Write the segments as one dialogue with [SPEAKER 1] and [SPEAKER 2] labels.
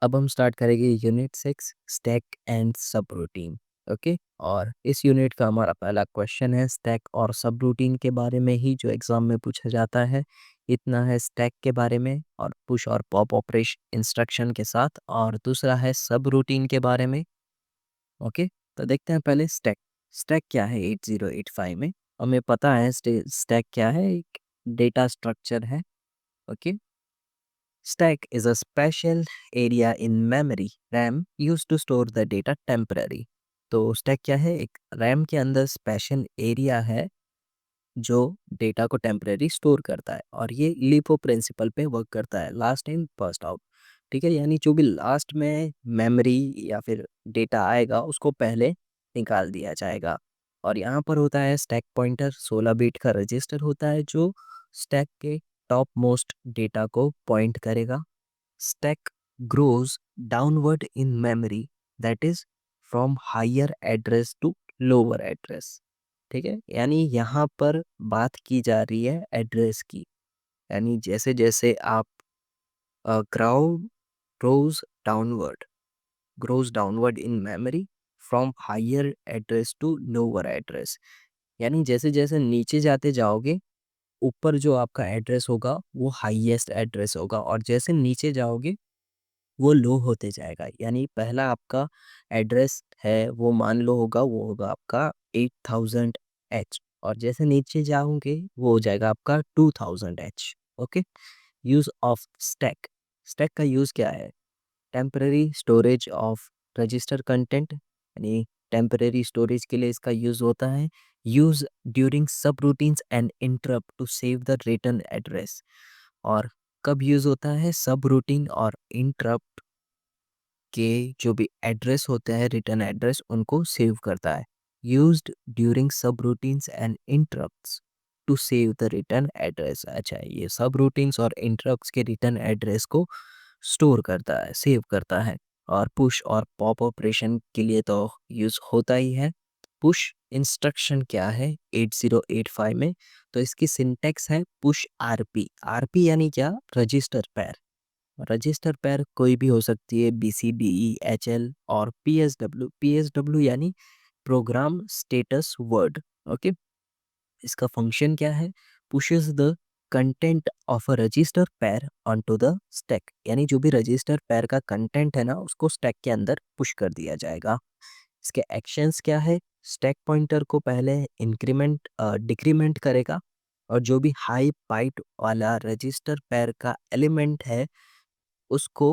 [SPEAKER 1] अब हम स्टार्ट करेंगे यूनिट 6 स्टैक एंड सब रूटीन। ओके, और इस यूनिट का हमारा पहला क्वेश्चन है स्टैक और सब रूटीन के बारे में ही, जो एग्जाम में पूछा जाता है। इतना है स्टैक के बारे में और पुश और पॉप ऑपरेशन इंस्ट्रक्शन के साथ, और दूसरा है सब रूटीन के बारे में। ओके, तो देखते हैं पहले स्टैक। स्टैक क्या है 8085 में? हमें पता है स्टैक क्या है, एक डेटा स्ट्रक्चर है। Okay, stack is a special area in memory RAM used to store the data temporary। तो stack क्या है? एक RAM के अंदर स्पेशल एरिया है जो डेटा को टेम्परेरी स्टोर करता है, और ये लिपो प्रिंसिपल पे वर्क करता है, लास्ट इन फर्स्ट आउट। ठीक है, यानी जो भी लास्ट में मेमोरी या फिर डेटा आएगा उसको पहले निकाल दिया जाएगा। और यहाँ पर होता है स्टैक पॉइंटर, 16 बिट का रजिस्टर होता है जो स्टैक के टॉप मोस्ट डेटा को पॉइंट करेगा। Stack grows downward in memory, that is from higher address to lower address। ठीक है, यानी यहाँ पर बात की जा रही है एड्रेस की, यानी जैसे जैसे आप grow grows downward grows downward in memory from higher address to lower address, यानी जैसे जैसे नीचे जाते जाओगे ऊपर जो आपका एड्रेस होगा वो हाईएस्ट एड्रेस होगा, और जैसे नीचे जाओगे वो लो होते जाएगा। यानी पहला आपका एड्रेस है वो मान लो होगा, वो होगा आपका 8000 एच, और जैसे नीचे जाओगे वो हो जाएगा आपका 2000 H. Okay, use of stack. Stack का यूज क्या है? Temporary storage of register content, यानी टेम्पररी स्टोरेज के लिए इसका यूज होता है। Use during subroutines and interrupt to save the return address. और कब यूज होता है? सब रूटीन और इंटरप्ट के जो भी एड्रेस होते हैं, रिटर्न एड्रेस, उनको सेव करता है। Used during subroutines and interrupts to save the return address. अच्छा, ये सब रूटीन्स और इंटरप्ट्स के रिटर्न एड्रेस को स्टोर करता है, सेव करता है। और पुश और पॉप ऑपरेशन के लिए तो यूज होता ही है। पुश इंस्ट्रक्शन क्या है 8085 में? तो इसकी सिंटेक्स है पुश आरपी। आरपी यानी क्या? रजिस्टर पैर। रजिस्टर पैर कोई भी हो सकती है, BCDE, HL और PSW। PSW यानी प्रोग्राम स्टेटस वर्ड। ओके, इसका फंक्शन क्या है? Pushes the content of a register पैर ऑनटू द स्टैक, यानी जो भी रजिस्टर पैर का कंटेंट है ना उसको स्टैक के अंदर पुश कर दिया जाएगा। इसके एक्शंस क्या है? स्टैक पॉइंटर को पहले इंक्रीमेंट डिक्रीमेंट करेगा, और जो भी हाई बाइट वाला रजिस्टर पैर का एलिमेंट है उसको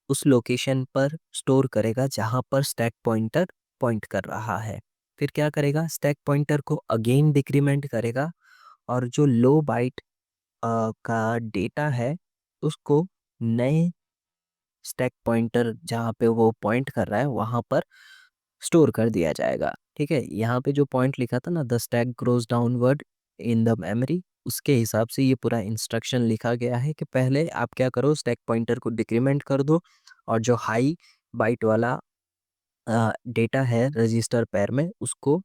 [SPEAKER 1] उस लोकेशन पर स्टोर करेगा जहां पर स्टैक पॉइंटर पॉइंट कर रहा है। फिर क्या करेगा? स्टैक पॉइंटर को अगेन डिक्रीमेंट करेगा, और जो लो बाइट का डेटा है उसको नए स्टैक पॉइंटर जहाँ पे वो पॉइंट कर रहा है वहाँ पर स्टोर कर दिया जाएगा। ठीक है, यहाँ पे जो पॉइंट लिखा था ना, the stack grows downward in the memory, उसके हिसाब से ये पूरा इंस्ट्रक्शन लिखा गया है कि पहले आप क्या करो, स्टैक पॉइंटर को डिक्रीमेंट कर दो, और जो हाई बाइट वाला डेटा है रजिस्टर पैर में उसको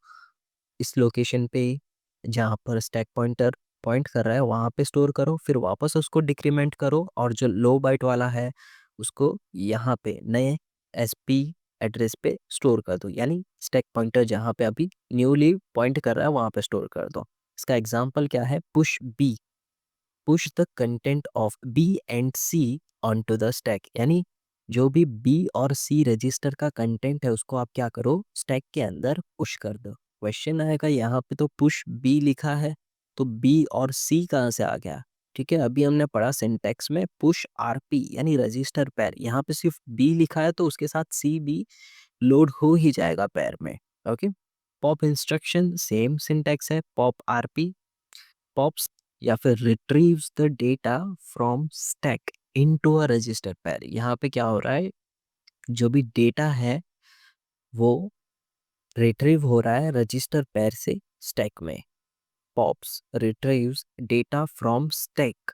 [SPEAKER 1] इस लोकेशन पे जहाँ पर स्टैक पॉइंटर पॉइंट कर रहा है वहाँ पे स्टोर करो, फिर वापस उसको डिक्रीमेंट करो, और जो लो बाइट वाला है उसको यहाँ पे नए SP एड्रेस पे स्टोर कर दो, यानी स्टैक पॉइंटर जहाँ पे अभी न्यूली पॉइंट कर रहा है वहाँ पे स्टोर कर दो। इसका एग्जांपल क्या है? Push B, push the content of B and C onto the stack, यानी जो भी बी और सी रजिस्टर का कंटेंट है उसको आप क्या करो, स्टैक के अंदर पुश कर दो। क्वेश्चन आएगा यहाँ पे तो पुश बी लिखा है तो बी और सी कहाँ से आ गया? ठीक है, अभी हमने पढ़ा सिंटेक्स में पुश आरपी यानी रजिस्टर पैर, यहाँ पे सिर्फ बी लिखा है तो उसके साथ सी भी लोड हो ही जाएगा पैर में। Okay, pop instruction same syntax है, पॉप आरपी पॉप्स या फिर retrieves the data from stack into a register pair. यहाँ पे क्या हो रहा है, जो भी डेटा है वो रिट्रीव हो रहा है रजिस्टर पैर से स्टैक में। Pops retrieves data from stack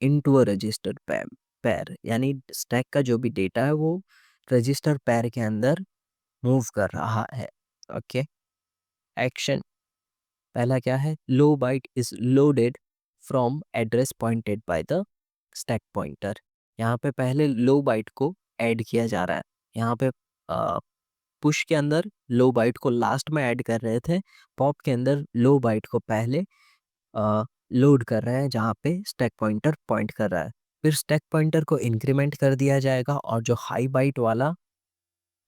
[SPEAKER 1] into a register पैर, यानी स्टैक का जो भी डेटा है वो रजिस्टर पैर के अंदर मूव कर रहा है। ओके, एक्शन पहला क्या है? Low byte is loaded from address pointed by the stack pointer. यहाँ पे पहले लो बाइट को ऐड किया जा रहा है। यहाँ पे पुश के अंदर लो बाइट को लास्ट में ऐड कर रहे थे, पॉप के अंदर लो बाइट को पहले लोड कर रहे हैं जहाँ पे स्टैक पॉइंटर पॉइंट कर रहा है। फिर स्टैक पॉइंटर को इंक्रीमेंट कर दिया जाएगा और जो हाई बाइट वाला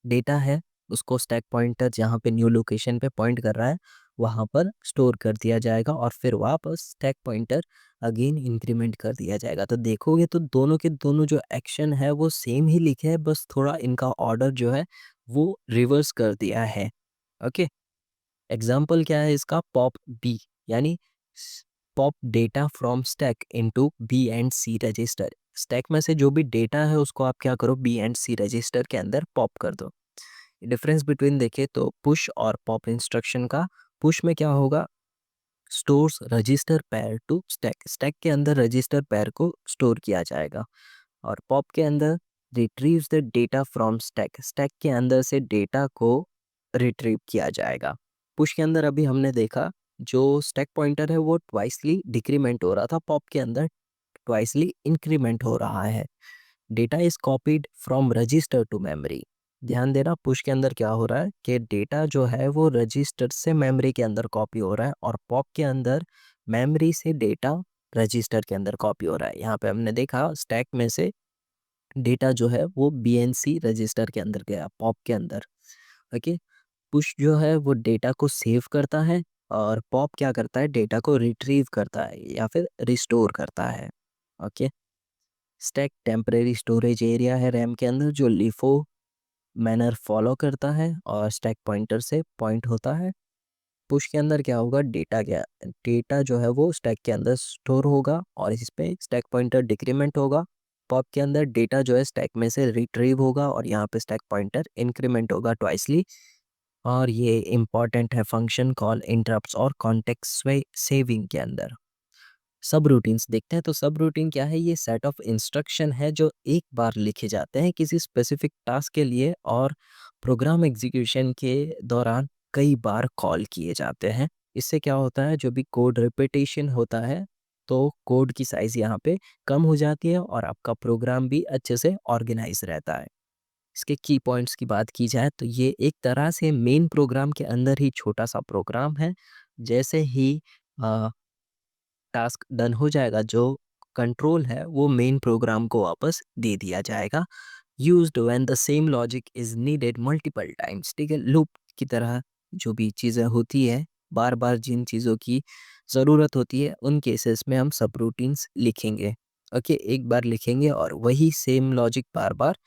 [SPEAKER 1] डेटा है उसको स्टैक पॉइंटर जहाँ पे न्यू लोकेशन पे पॉइंट कर रहा है वहाँ पर स्टोर कर दिया जाएगा और फिर वापस स्टैक पॉइंटर अगेन इंक्रीमेंट कर दिया जाएगा। तो देखोगे तो दोनों के दोनों जो एक्शन है वो सेम ही लिखे हैं, बस थोड़ा इनका ऑर्डर जो है वो रिवर्स कर दिया है। ओके, एग्जाम्पल क्या है इसका, पॉप बी, यानी pop data from stack into B and C register. Stack में से जो भी डेटा है उसको आप क्या करो, बी एंड सी रजिस्टर के अंदर पॉप कर दो। डिफरेंस बिटवीन देखे तो पुश और पॉप इंस्ट्रक्शन का, पुश में क्या होगा, stores register pair to stack, stack के अंदर रजिस्टर पेयर को स्टोर किया जाएगा, और पॉप के अंदर retrieves the data from stack, stack के अंदर से डेटा को रिट्रीव किया जाएगा। पुश के अंदर अभी हमने देखा जो स्टैक पॉइंटर है वो ट्वाइसली डिक्रीमेंट हो रहा था, पॉप के अंदर ट्वाइसली इंक्रीमेंट हो रहा है। Data is copied from register to memory, ध्यान देना पुश के अंदर क्या हो रहा है कि डेटा जो है वो रजिस्टर से मेमोरी के अंदर कॉपी हो रहा है, और पॉप के अंदर मेमोरी से डेटा रजिस्टर के अंदर कॉपी हो रहा है। यहाँ पे हमने देखा स्टैक में से डेटा जो है वो बीएनसी रजिस्टर के अंदर गया, पॉप के अंदर। ओके, पुश जो है वो डेटा को सेव करता है और पॉप क्या करता है, डेटा को रिट्रीव करता है या फिर रिस्टोर करता है। Okay, stack temporary storage area है रैम के अंदर जो लिफो मैनर फॉलो करता है और स्टैक पॉइंटर से पॉइंट होता है। पुश के अंदर क्या होगा, डेटा जो है वो स्टैक के अंदर स्टोर होगा और इस पे स्टैक पॉइंटर डिक्रीमेंट होगा। पॉप के अंदर डेटा जो है स्टैक में से रिट्रीव होगा और यहाँ पे स्टैक पॉइंटर इंक्रीमेंट होगा ट्वाइसली। और ये इंपॉर्टेंट है फंक्शन कॉल इंटरप्ट्स और कॉन्टेक्स्ट सेविंग के अंदर। सब रूटीन्स देखते हैं, तो सब रूटीन क्या है, ये सेट ऑफ इंस्ट्रक्शन है जो एक बार लिखे जाते हैं किसी स्पेसिफिक टास्क के लिए और प्रोग्राम एग्जीक्यूशन के दौरान कई बार कॉल किए जाते हैं। इससे क्या होता है, जो भी कोड रिपीटेशन होता है तो कोड की साइज यहाँ पे कम हो जाती है और आपका प्रोग्राम भी अच्छे से ऑर्गेनाइज रहता है। इसके की पॉइंट्स की बात की जाए तो ये एक तरह से मेन प्रोग्राम के अंदर ही छोटा सा प्रोग्राम है। जैसे ही टास्क डन हो जाएगा, जो कंट्रोल है वो मेन प्रोग्राम को वापस दे दिया जाएगा। Used when the same logic is needed multiple times, ठीक है, लूप की तरह जो भी चीज़ें होती है, बार बार जिन चीज़ों की ज़रूरत होती है उन केसेस में हम सब रूटीन्स लिखेंगे। ओके, एक बार लिखेंगे और वही सेम लॉजिक बार बार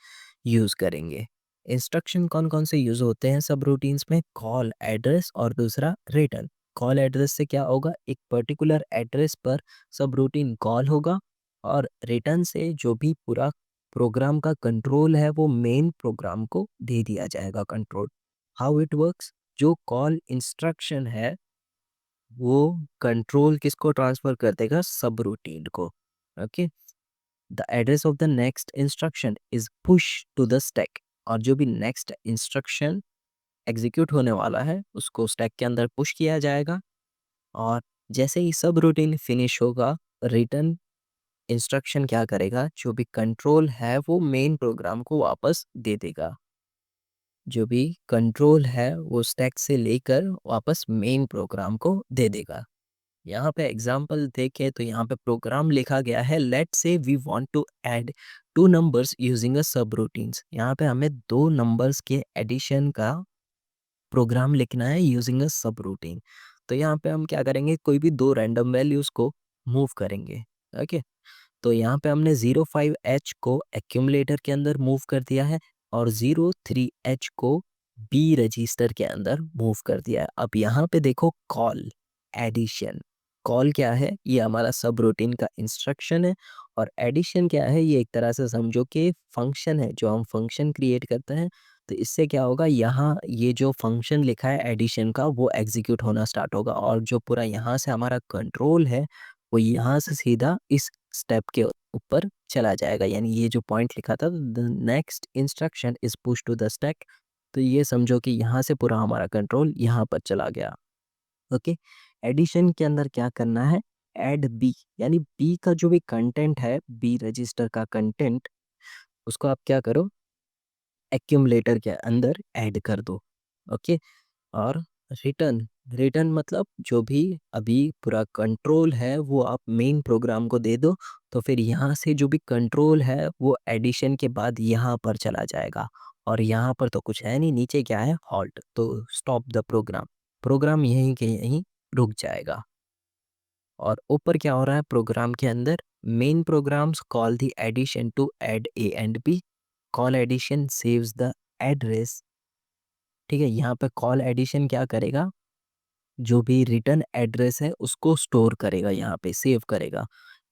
[SPEAKER 1] यूज़ करेंगे। इंस्ट्रक्शन कौन कौन से यूज़ होते हैं सब रूटीन्स में, कॉल, एड्रेस और दूसरा रिटर्न। कॉल एड्रेस से क्या होगा, एक पर्टिकुलर एड्रेस पर सब रूटीन कॉल होगा, और रिटर्न से जो भी पूरा प्रोग्राम का कंट्रोल है वो मेन प्रोग्राम को दे दिया जाएगा कंट्रोल। हाउ इट वर्क्स, जो कॉल इंस्ट्रक्शन है वो कंट्रोल किसको ट्रांसफर कर देगा, सब रूटीन को। Okay, the address of the next instruction is push to the stack, और जो भी नेक्स्ट इंस्ट्रक्शन एग्जीक्यूट होने वाला है उसको स्टैक के अंदर पुश किया जाएगा, और जैसे ही सब रूटीन फिनिश होगा रिटर्न इंस्ट्रक्शन क्या करेगा, जो भी कंट्रोल है वो मेन प्रोग्राम को वापस दे देगा। जो भी कंट्रोल है वो स्टैक से लेकर वापस मेन प्रोग्राम को दे देगा। यहाँ पे एग्जांपल देखें तो यहाँ पे प्रोग्राम लिखा गया है, let's say we want to add two numbers using a subroutines. यहाँ पे हमें दो नंबर्स के एडिशन का प्रोग्राम लिखना है यूजिंग अ सब रूटीन। तो यहाँ पे हम क्या करेंगे, कोई भी दो रैंडम वैल्यूज को मूव करेंगे। ओके, तो यहाँ पे हमने 05H को एक्यूमुलेटर के अंदर मूव कर दिया है और 03H को बी रजिस्टर के अंदर मूव कर दिया है। अब यहाँ पे देखो कॉल एडिशन, कॉल क्या है, ये हमारा सब रूटीन का इंस्ट्रक्शन है, और एडिशन क्या है, ये एक तरह से समझो कि फंक्शन है जो हम फंक्शन क्रिएट करते हैं। तो इससे क्या होगा, यहाँ ये जो फंक्शन लिखा है एडिशन का वो एग्जीक्यूट होना स्टार्ट होगा, और जो पूरा यहाँ से हमारा कंट्रोल है वो यहाँ से सीधा इस स्टेप के ऊपर चला जाएगा। यानी ये जो पॉइंट लिखा था, the next instruction is push to the stack, तो ये समझो कि यहाँ से पूरा हमारा कंट्रोल यहाँ पर चला गया। ओके, एडिशन के अंदर क्या करना है, ऐड बी, यानी बी का जो भी कंटेंट है, बी रजिस्टर का कंटेंट, उसको आप क्या करो, एक्यूमुलेटर के अंदर ऐड कर दो। ओके। और रिटर्न, रिटर्न मतलब जो भी अभी पूरा कंट्रोल है वो आप मेन प्रोग्राम को दे दो, तो फिर यहाँ से जो भी कंट्रोल है वो एडिशन के बाद यहाँ पर चला जाएगा। और यहाँ पर तो कुछ है नहीं, नीचे क्या है, हॉल्ट, तो स्टॉप द प्रोग्राम, प्रोग्राम यहीं के यहीं रुक जाएगा। और ऊपर क्या हो रहा है प्रोग्राम के अंदर, main programs call the addition to add A and B, call addition saves the address. ठीक है, यहाँ पे कॉल एडिशन क्या करेगा, जो भी रिटर्न एड्रेस है उसको स्टोर करेगा, यहाँ पे सेव करेगा।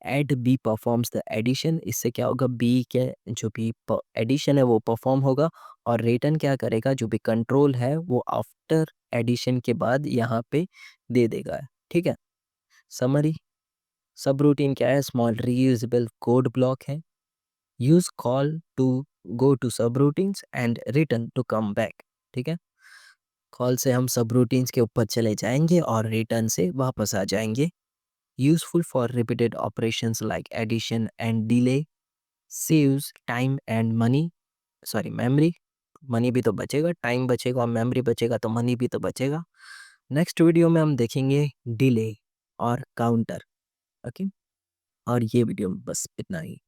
[SPEAKER 1] Add B performs the addition, इससे क्या होगा, बी के जो भी एडिशन है वो परफॉर्म होगा। और रिटर्न क्या करेगा, जो भी कंट्रोल है वो आफ्टर एडिशन के बाद यहाँ पे दे देगा। ठीक है। समरी, सब रूटीन क्या है, स्मॉल रीयूजेबल कोड ब्लॉक है। Use call to go to subroutines and return to come back. ठीक है, कॉल से हम सब रूटीन्स के ऊपर चले जाएंगे और रिटर्न से वापस आ जाएंगे। Useful for repeated operations like addition and delay, saves time and money, sorry memory, money भी तो बचेगा, टाइम बचेगा और मेमोरी बचेगा तो मनी भी तो बचेगा। नेक्स्ट वीडियो में हम देखेंगे डिले और काउंटर। ओके, और ये वीडियो में बस इतना ही।